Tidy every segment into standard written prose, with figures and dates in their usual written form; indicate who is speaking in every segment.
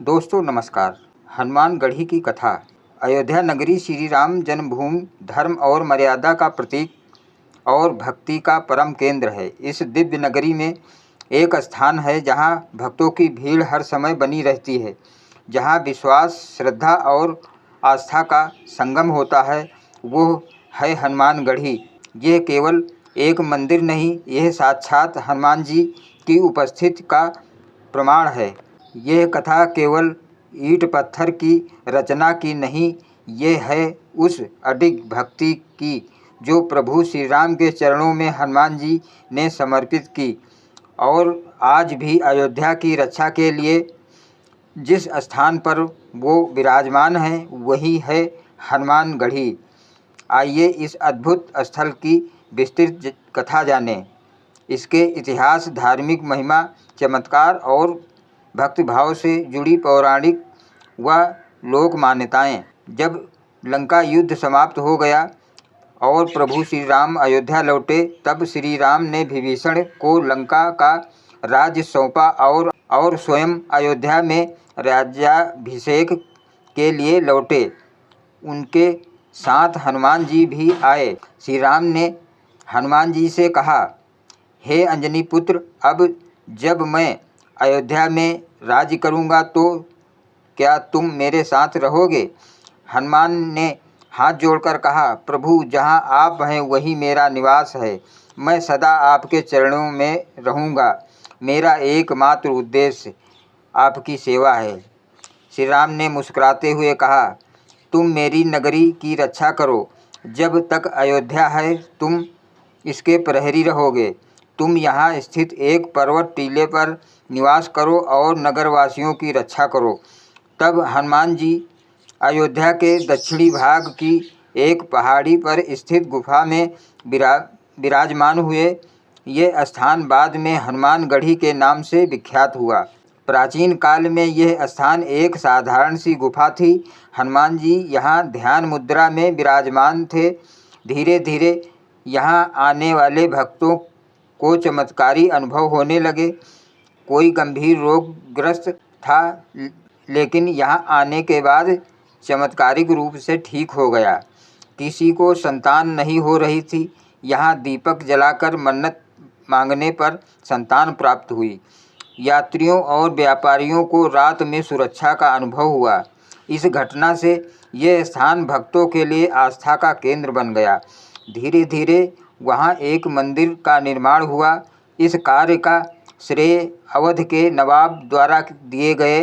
Speaker 1: दोस्तों नमस्कार। हनुमानगढ़ी की कथा। अयोध्या नगरी श्री राम जन्मभूमि, धर्म और मर्यादा का प्रतीक और भक्ति का परम केंद्र है। इस दिव्य नगरी में एक स्थान है जहां भक्तों की भीड़ हर समय बनी रहती है, जहां विश्वास, श्रद्धा और आस्था का संगम होता है। वो है हनुमानगढ़ी। यह केवल एक मंदिर नहीं, यह साक्षात हनुमान जी की उपस्थिति का प्रमाण है। यह कथा केवल ईंट पत्थर की रचना की नहीं, ये है उस अडिग भक्ति की जो प्रभु श्री राम के चरणों में हनुमान जी ने समर्पित की। और आज भी अयोध्या की रक्षा के लिए जिस स्थान पर वो विराजमान हैं, वही है हनुमानगढ़ी। आइए इस अद्भुत स्थल की विस्तृत कथा जानें। इसके इतिहास, धार्मिक महिमा, चमत्कार और भक्तिभाव से जुड़ी पौराणिक व लोक मान्यताएँ। जब लंका युद्ध समाप्त हो गया और प्रभु श्री राम अयोध्या लौटे, तब श्री राम ने विभीषण को लंका का राज्य सौंपा और स्वयं अयोध्या में राज्याभिषेक के लिए लौटे। उनके साथ हनुमान जी भी आए। श्री राम ने हनुमान जी से कहा, हे अंजनी पुत्र, अब जब मैं अयोध्या में राज्य करूँगा तो क्या तुम मेरे साथ रहोगे? हनुमान ने हाथ जोड़कर कहा, प्रभु, जहाँ आप हैं वही मेरा निवास है। मैं सदा आपके चरणों में रहूँगा। मेरा एकमात्र उद्देश्य आपकी सेवा है। श्री राम ने मुस्कुराते हुए कहा, तुम मेरी नगरी की रक्षा करो। जब तक अयोध्या है तुम इसके प्रहरी रहोगे। तुम यहाँ स्थित एक पर्वत टीले पर निवास करो और नगरवासियों की रक्षा करो। तब हनुमान जी अयोध्या के दक्षिणी भाग की एक पहाड़ी पर स्थित गुफा में विराजमान हुए। ये स्थान बाद में हनुमानगढ़ी के नाम से विख्यात हुआ। प्राचीन काल में यह स्थान एक साधारण सी गुफा थी। हनुमान जी यहाँ ध्यान मुद्रा में विराजमान थे। धीरे धीरे यहाँ आने वाले भक्तों को चमत्कारी अनुभव होने लगे। कोई गंभीर रोगग्रस्त था, लेकिन यहाँ आने के बाद चमत्कारिक रूप से ठीक हो गया। किसी को संतान नहीं हो रही थी, यहाँ दीपक जलाकर मन्नत मांगने पर संतान प्राप्त हुई। यात्रियों और व्यापारियों को रात में सुरक्षा का अनुभव हुआ। इस घटना से यह स्थान भक्तों के लिए आस्था का केंद्र बन गया। धीरे धीरे वहाँ एक मंदिर का निर्माण हुआ। इस कार्य का श्रेय अवध के नवाब द्वारा दिए गए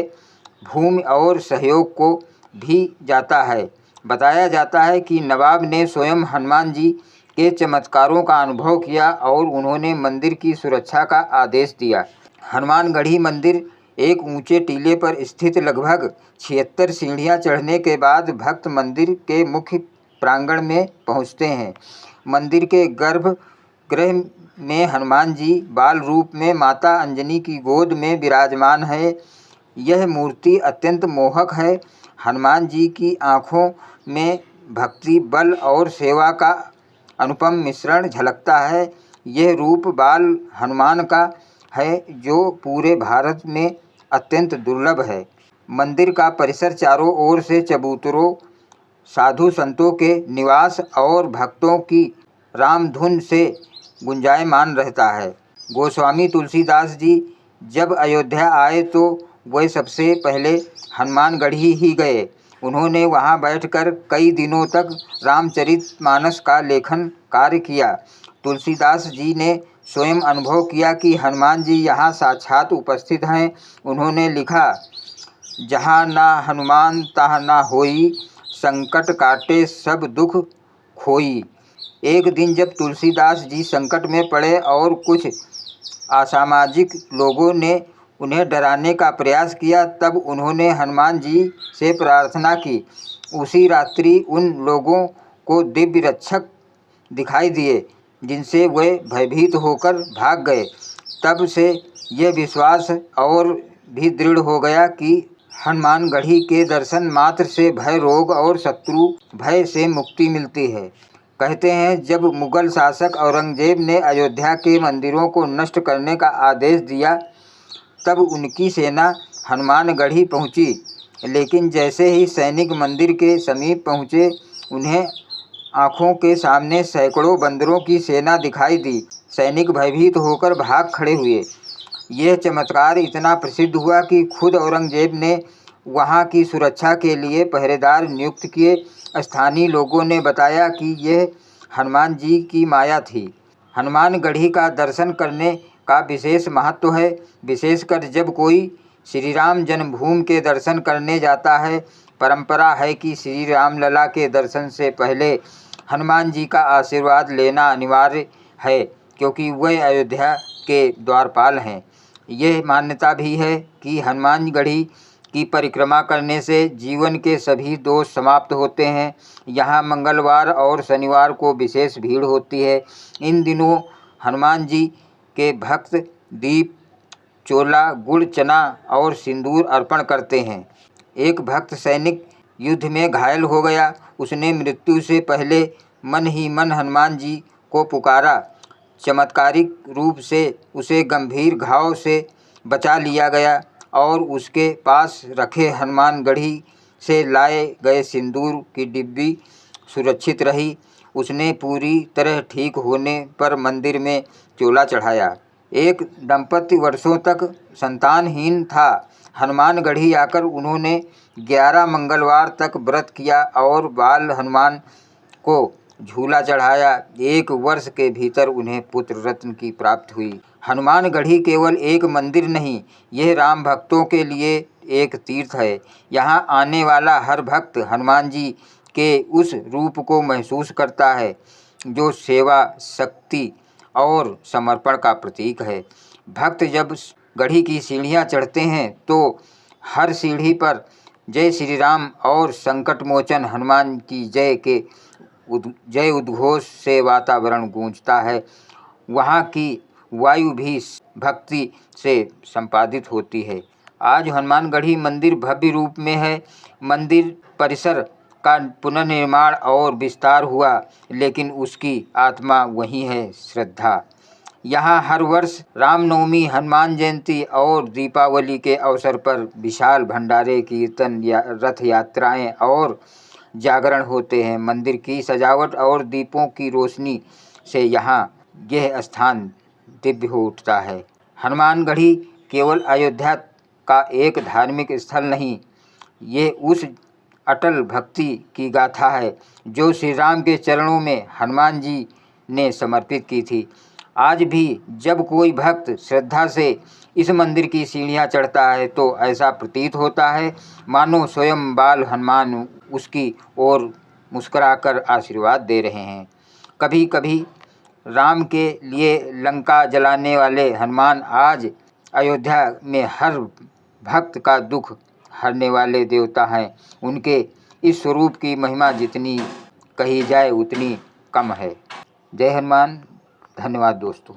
Speaker 1: भूमि और सहयोग को भी जाता है। बताया जाता है कि नवाब ने स्वयं हनुमान जी के चमत्कारों का अनुभव किया और उन्होंने मंदिर की सुरक्षा का आदेश दिया। हनुमानगढ़ी मंदिर एक ऊंचे टीले पर स्थित। लगभग 76 सीढ़ियाँ चढ़ने के बाद भक्त मंदिर के मुख्य प्रांगण में पहुँचते हैं। मंदिर के गर्भगृह में हनुमान जी बाल रूप में माता अंजनी की गोद में विराजमान है। यह मूर्ति अत्यंत मोहक है। हनुमान जी की आँखों में भक्ति, बल और सेवा का अनुपम मिश्रण झलकता है। यह रूप बाल हनुमान का है जो पूरे भारत में अत्यंत दुर्लभ है। मंदिर का परिसर चारों ओर से चबूतरों, साधु संतों के निवास और भक्तों की रामधुन से गुंजायमान रहता है। गोस्वामी तुलसीदास जी जब अयोध्या आए तो वे सबसे पहले हनुमानगढ़ी ही गए। उन्होंने वहां बैठकर कई दिनों तक रामचरितमानस का लेखन कार्य किया। तुलसीदास जी ने स्वयं अनुभव किया कि हनुमान जी यहाँ साक्षात उपस्थित हैं। उन्होंने लिखा, जहाँ ना हनुमान तहाँ ना होई, संकट काटे सब दुख खोई। एक दिन जब तुलसीदास जी संकट में पड़े और कुछ असामाजिक लोगों ने उन्हें डराने का प्रयास किया, तब उन्होंने हनुमान जी से प्रार्थना की। उसी रात्रि उन लोगों को दिव्य रक्षक दिखाई दिए, जिनसे वे भयभीत होकर भाग गए। तब से ये विश्वास और भी दृढ़ हो गया कि हनुमानगढ़ी के दर्शन मात्र से भय, रोग और शत्रु भय से मुक्ति मिलती है। कहते हैं, जब मुगल शासक औरंगजेब ने अयोध्या के मंदिरों को नष्ट करने का आदेश दिया, तब उनकी सेना हनुमानगढ़ी पहुँची, लेकिन जैसे ही सैनिक मंदिर के समीप पहुँचे, उन्हें आँखों के सामने सैकड़ों बंदरों की सेना दिखाई दी। सैनिक भयभीत होकर भाग खड़े हुए। यह चमत्कार इतना प्रसिद्ध हुआ कि खुद औरंगजेब ने वहाँ की सुरक्षा के लिए पहरेदार नियुक्त किए। स्थानीय लोगों ने बताया कि यह हनुमान जी की माया थी। हनुमानगढ़ी का दर्शन करने का विशेष महत्व है, विशेषकर जब कोई श्री राम जन्मभूमि के दर्शन करने जाता है। परंपरा है कि श्री राम लला के दर्शन से पहले हनुमान जी का आशीर्वाद लेना अनिवार्य है, क्योंकि वह अयोध्या के द्वारपाल हैं। यह मान्यता भी है कि हनुमानगढ़ी की परिक्रमा करने से जीवन के सभी दोष समाप्त होते हैं। यहाँ मंगलवार और शनिवार को विशेष भीड़ होती है। इन दिनों हनुमान जी के भक्त दीप, चोला, गुड़, चना और सिंदूर अर्पण करते हैं। एक भक्त सैनिक युद्ध में घायल हो गया। उसने मृत्यु से पहले मन ही मन हनुमान जी को पुकारा। चमत्कारिक रूप से उसे गंभीर घाव से बचा लिया गया और उसके पास रखे हनुमानगढ़ी से लाए गए सिंदूर की डिब्बी सुरक्षित रही। उसने पूरी तरह ठीक होने पर मंदिर में चोला चढ़ाया। एक दंपति वर्षों तक संतानहीन था। हनुमानगढ़ी आकर उन्होंने 11 मंगलवार तक व्रत किया और बाल हनुमान को झूला चढ़ाया। 1 वर्ष के भीतर उन्हें पुत्र रत्न की प्राप्ति हुई। हनुमानगढ़ी केवल एक मंदिर नहीं, यह राम भक्तों के लिए एक तीर्थ है। यहाँ आने वाला हर भक्त हनुमान जी के उस रूप को महसूस करता है जो सेवा, शक्ति और समर्पण का प्रतीक है। भक्त जब गढ़ी की सीढ़ियाँ चढ़ते हैं तो हर सीढ़ी पर जय श्री राम और संकट मोचन हनुमान की जय के जय उद्घोष से वातावरण गूंजता है। वहाँ की वायु भी भक्ति से संपादित होती है। आज हनुमानगढ़ी मंदिर भव्य रूप में है। मंदिर परिसर का पुनर्निर्माण और विस्तार हुआ, लेकिन उसकी आत्मा वही है, श्रद्धा। यहाँ हर वर्ष रामनवमी, हनुमान जयंती और दीपावली के अवसर पर विशाल भंडारे, कीर्तन, रथ यात्राएं और जागरण होते हैं। मंदिर की सजावट और दीपों की रोशनी से यहाँ यह स्थान दिव्य हो उठता है। हनुमानगढ़ी केवल अयोध्या का एक धार्मिक स्थल नहीं, ये उस अटल भक्ति की गाथा है जो श्री राम के चरणों में हनुमान जी ने समर्पित की थी। आज भी जब कोई भक्त श्रद्धा से इस मंदिर की सीढ़ियाँ चढ़ता है तो ऐसा प्रतीत होता है मानो स्वयं बाल हनुमान उसकी ओर मुस्कुराकर आशीर्वाद दे रहे हैं। कभी कभी राम के लिए लंका जलाने वाले हनुमान आज अयोध्या में हर भक्त का दुख हरने वाले देवता हैं। उनके इस स्वरूप की महिमा जितनी कही जाए उतनी कम है। जय हनुमान। धन्यवाद दोस्तों।